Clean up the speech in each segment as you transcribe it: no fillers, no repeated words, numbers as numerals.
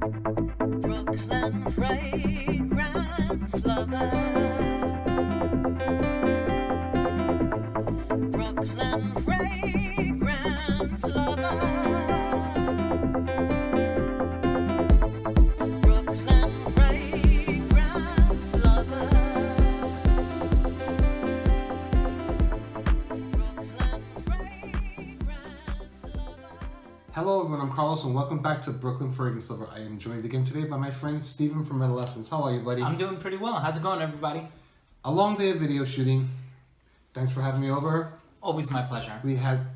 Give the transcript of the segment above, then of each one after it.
Brooklyn fragrance lover. Brooklyn fragrance lover. Brooklyn fragrance lover. Brooklyn fragrance lover. Hello everyone, I'm Carlos and welcome back to Brooklyn Fragrance Lover. I am joined again today by my friend Steven from Redolessence. How are you, buddy? I'm doing pretty well. How's it going, everybody? A long day of video shooting. Thanks for having me over. Always my pleasure. We had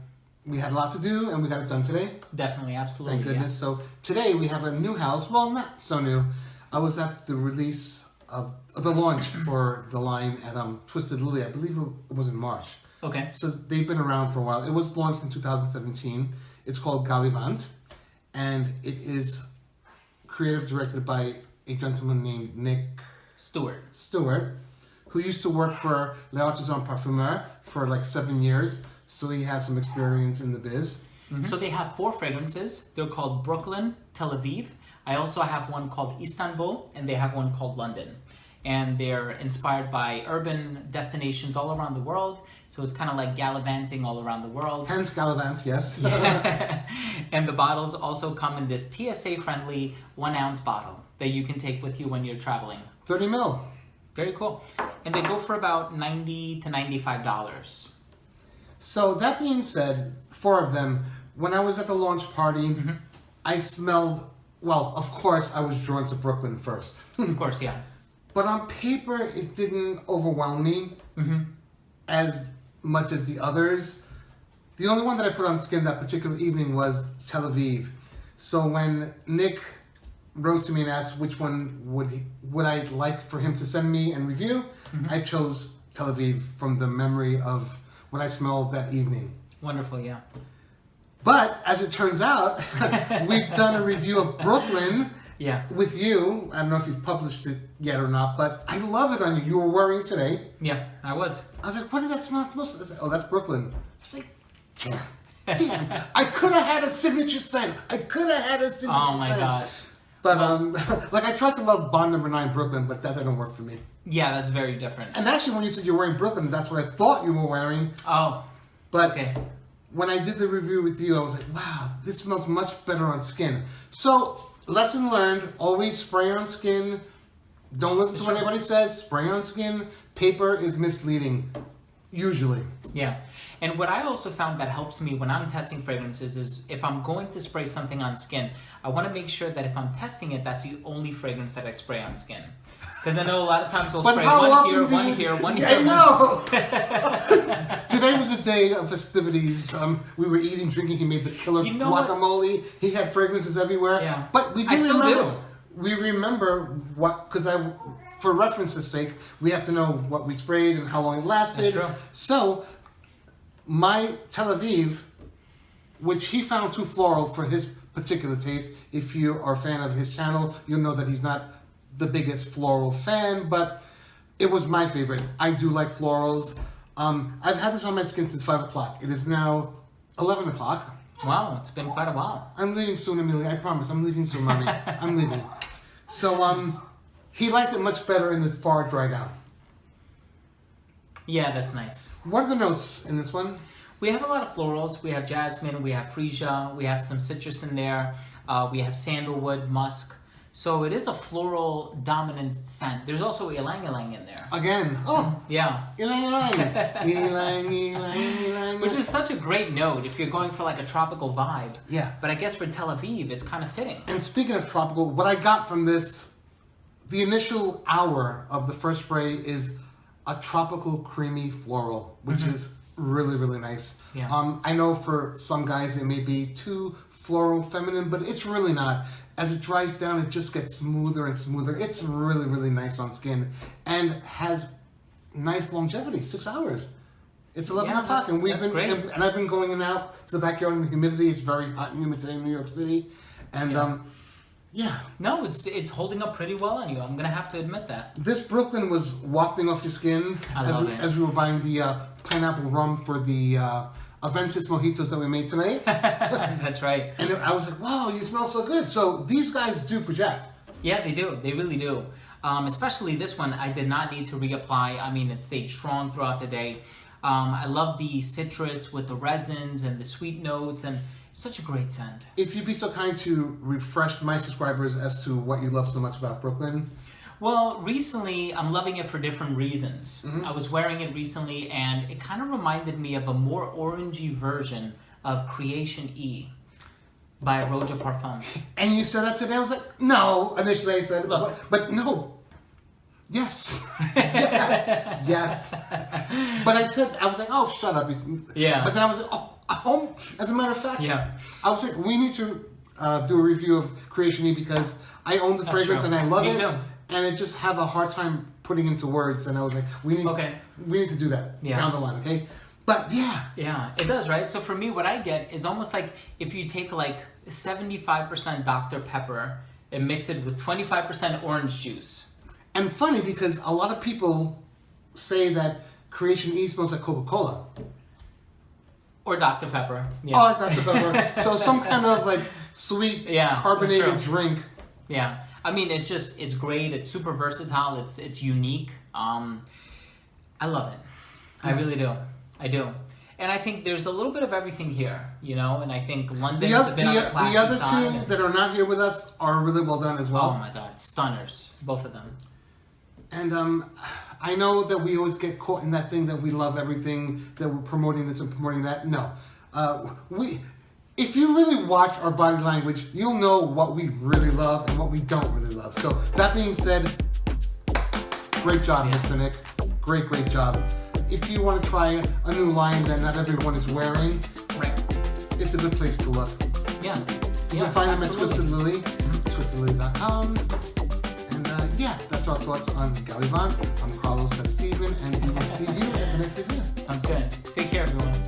a lot to do and we got it done today. Definitely, absolutely. Thank goodness. So today we have a new house. Well, not so new. I was at the release of the launch for the line at Twisted Lily. I believe it was in March. Okay. So they've been around for a while. It was launched in 2017. It's called Gallivant, and it is creative directed by a gentleman named Nick Stewart, who used to work for L'Artisan Parfumeur for like 7 years. So he has some experience in the biz. Mm-hmm. So they have 4 fragrances. They're called Brooklyn, Tel Aviv. I also have one called Istanbul, and they have one called London. And they're inspired by urban destinations all around the world. So it's kind of like gallivanting all around the world. Hence Gallivant, yes. And the bottles also come in this TSA-friendly 1-ounce bottle that you can take with you when you're traveling. 30 mil. Very cool. And they go for about $90 to $95. So that being said, 4 of them, when I was at the launch party, I smelled, well, of course I was drawn to Brooklyn first. Of course, yeah. But on paper, it didn't overwhelm me as much as the others. The only one that I put on skin that particular evening was Tel Aviv. So when Nick wrote to me and asked which one would I like for him to send me and review, I chose Tel Aviv from the memory of what I smelled that evening. Wonderful, yeah. But as it turns out, we've done a review of Brooklyn. Yeah. With you. I don't know if you've published it yet or not, but I love it on you. You were wearing it today. Yeah, I was. I was like, what did that smell? I was like, oh, that's Brooklyn. I was like, damn. I could have had a signature scent. Oh my gosh. But like I tried to love Bond Number 9 Brooklyn, but that didn't work for me. Yeah, that's very different. And actually, when you said you're wearing Brooklyn, that's what I thought you were wearing. Oh. But okay. When I did the review with you, I was like, wow, this smells much better on skin. So, lesson learned, always spray on skin. Don't listen to what anybody says. Spray on skin. Paper is misleading, usually. Yeah. And what I also found that helps me when I'm testing fragrances is if I'm going to spray something on skin, I want to make sure that if I'm testing it, that's the only fragrance that I spray on skin. Because I know a lot of times we'll spray one here, one here. I know! Today was a day of festivities. We were eating, drinking. He made the killer guacamole. What? He had fragrances everywhere. Yeah. But we We remember what, because for reference's sake, we have to know what we sprayed and how long it lasted. That's true. So, my Tel Aviv, which he found too floral for his particular taste. If you are a fan of his channel, you'll know that he's not the biggest floral fan, but it was my favorite. I do like florals. I've had this on my skin since 5 o'clock. It is now 11 o'clock. Wow, it's been quite a while. I'm leaving soon, Amelia. I promise. I'm leaving soon, Mommy. I'm leaving. So, he liked it much better in the far dry down. Yeah, that's nice. What are the notes in this one? We have a lot of florals. We have jasmine, we have freesia, we have some citrus in there. We have sandalwood, musk. So it is a floral dominant scent. There's also ylang-ylang in there. Again. Oh. Yeah. Ylang-ylang. Ylang-ylang. Which is such a great note if you're going for like a tropical vibe. Yeah. But I guess for Tel Aviv, it's kind of fitting. And speaking of tropical, what I got from this, the initial hour of the first spray is a tropical creamy floral, which is really, really nice. Yeah. I know for some guys it may be too floral feminine, but it's really not. As it dries down, it just gets smoother and smoother. It's really, really nice on skin and has nice longevity, 6 hours. It's 11 o'clock, and I've been going in and out to the backyard in the humidity. It's very hot and humid today in New York City, and yeah. No, it's holding up pretty well on you. I'm gonna have to admit that. This Brooklyn was wafting off your skin as we were buying the pineapple rum for the Aventus mojitos that we made tonight. That's right. And I was like, wow, you smell so good. So these guys do project. Yeah, they do. They really do. Especially this one, I did not need to reapply. I mean, it stayed strong throughout the day. I love the citrus with the resins and the sweet notes, and it's such a great scent. If you'd be so kind to refresh my subscribers as to what you love so much about Brooklyn. Well, recently, I'm loving it for different reasons. I was wearing it recently, and it kind of reminded me of a more orangey version of Creation E by Roja Parfums. And you said that today. I was like, no. Initially I said, Look. but no. Yes. Yes. But I was like, oh, shut up. Yeah. But then I was like, oh, as a matter of fact, Yeah. I was like, we need to do a review of Creation E because I own the fragrance true. and I love Me it. too. And I just have a hard time putting into words. And I was like, we need to do that down the line, okay? But yeah. Yeah, it does, right? So for me, what I get is almost like if you take like 75% Dr. Pepper and mix it with 25% orange juice. And funny because a lot of people say that Creation E smells like Coca-Cola. Or Dr. Pepper. Yeah. Oh, Dr. Pepper. So some kind of like sweet carbonated that's true. drink. Yeah. I mean, it's great. It's super versatile. It's unique. I love it. I really do. I do. And I think there's a little bit of everything here, you know, and I think London's a bit on the classy the other side. two that are not here with us are really well done as well. Oh my God, stunners, both of them. And I know that we always get caught in that thing that we love everything, that we're promoting this and promoting that. No. If you really watch our body language, you'll know what we really love and what we don't really love. So that being said, great job, Mr. Nick. Great job. If you want to try a new line that not everyone is wearing, Right. it's a good place to look. Yeah. You can find them at Twisted Lily, twistedlily.com. And that's our thoughts on Gallivant. I'm Carlos, that's Steven, and we will see you at the next review. Sounds good. Take care, everyone.